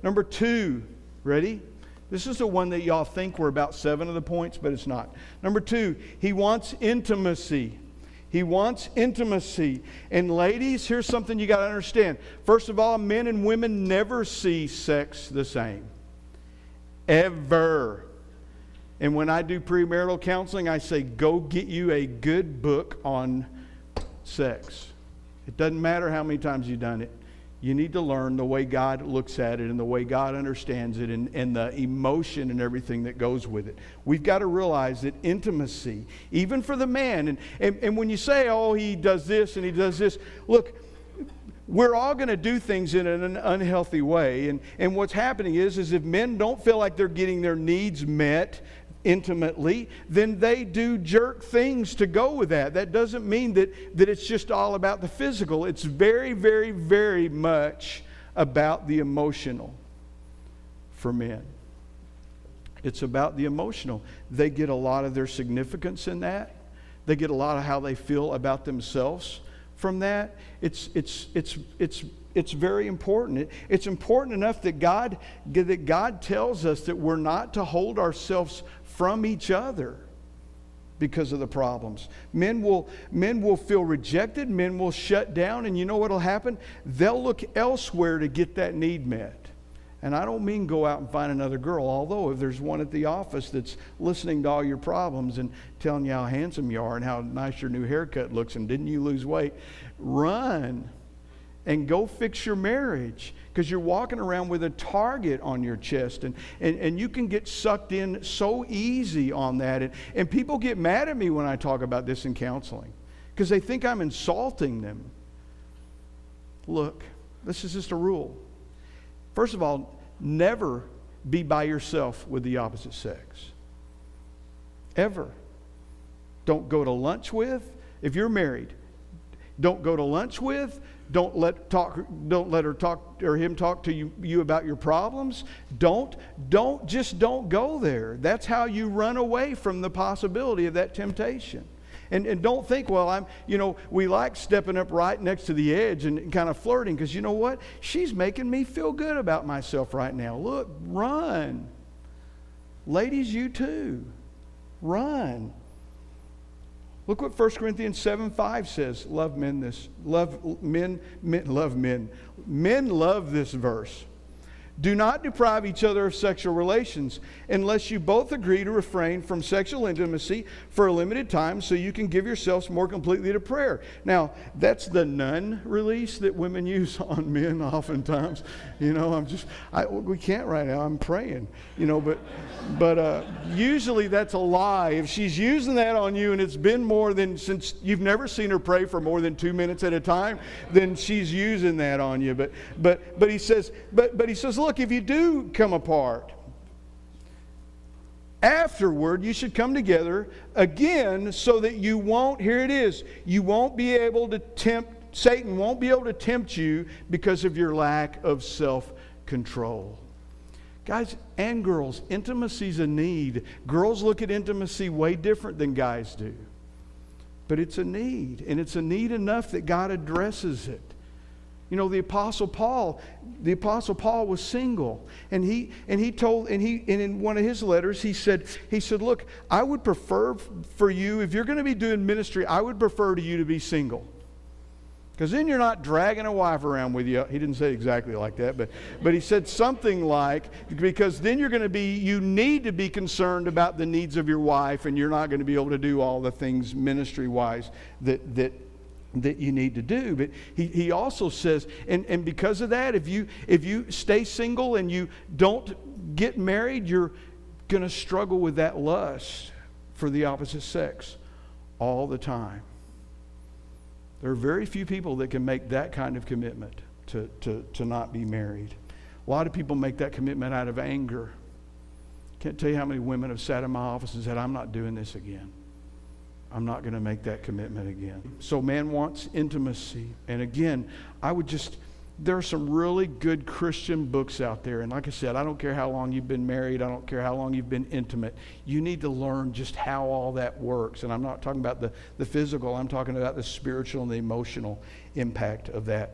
Number 2, ready? This is the one that y'all think were about 7 of the points, but it's not. Number 2, he wants intimacy. He wants intimacy. And ladies, here's something you got to understand. First of all, men and women never see sex the same. Ever. And when I do premarital counseling, I say, go get you a good book on sex. It doesn't matter how many times you've done it. You need to learn the way God looks at it and the way God understands it and the emotion and everything that goes with it. We've got to realize that intimacy, even for the man, and when you say, oh, he does this and he does this, look, we're all going to do things in an unhealthy way. And what's happening is if men don't feel like they're getting their needs met intimately, then they do jerk things to go with that. That doesn't mean that it's just all about the physical. It's very, very, very much about the emotional for men. It's about the emotional. They get a lot of their significance in that. They get a lot of how they feel about themselves from that. It's very important. It's important enough that God tells us that we're not to hold ourselves from each other because of the problems. Men will feel rejected. Men will shut down. And you know what will happen? They'll look elsewhere to get that need met. And I don't mean go out and find another girl. Although if there's one at the office that's listening to all your problems and telling you how handsome you are and how nice your new haircut looks and didn't you lose weight, run and go fix your marriage, because you're walking around with a target on your chest, and you can get sucked in so easy on that. And people get mad at me when I talk about this in counseling because they think I'm insulting them. Look, this is just a rule. First of all, never be by yourself with the opposite sex. Ever. Don't go to lunch with. If you're married, don't go to lunch with. Don't let her talk or him talk to you about your problems. Don't go there. That's how you run away from the possibility of that temptation. And don't think, well, we like stepping up right next to the edge and kind of flirting, because you know what? She's making me feel good about myself right now. Look, run. Ladies, you too. Run. Look what 1 Corinthians 7:5 says. Love men. Men love this verse. Do not deprive each other of sexual relations unless you both agree to refrain from sexual intimacy for a limited time so you can give yourselves more completely to prayer. Now, that's the nun release that women use on men oftentimes. We can't right now. I'm praying. But usually that's a lie. If she's using that on you and it's been since you've never seen her pray for more than 2 minutes at a time, then she's using that on you. But he says, look, if you do come apart, afterward you should come together again so that you won't, here it is, you won't be able to Satan won't be able to tempt you because of your lack of self-control. Guys and girls, intimacy's a need. Girls look at intimacy way different than guys do. But it's a need, and it's a need enough that God addresses it. The Apostle Paul was single, and in one of his letters he said, look, I would prefer for you, if you're going to be doing ministry, I would prefer to you to be single. Because then you're not dragging a wife around with you. He didn't say exactly like that, but he said something like, because then you need to be concerned about the needs of your wife, and you're not going to be able to do all the things ministry-wise that you need to do. But he also says, and because of that, if you stay single and you don't get married, you're going to struggle with that lust for the opposite sex all the time. There are very few people that can make that kind of commitment to not be married. A lot of people make that commitment out of anger. Can't tell you how many women have sat in my office and said, I'm not doing this again. I'm not going to make that commitment again. So man wants intimacy. And again, there are some really good Christian books out there. And like I said, I don't care how long you've been married. I don't care how long you've been intimate. You need to learn just how all that works. And I'm not talking about the physical. I'm talking about the spiritual and the emotional impact of that.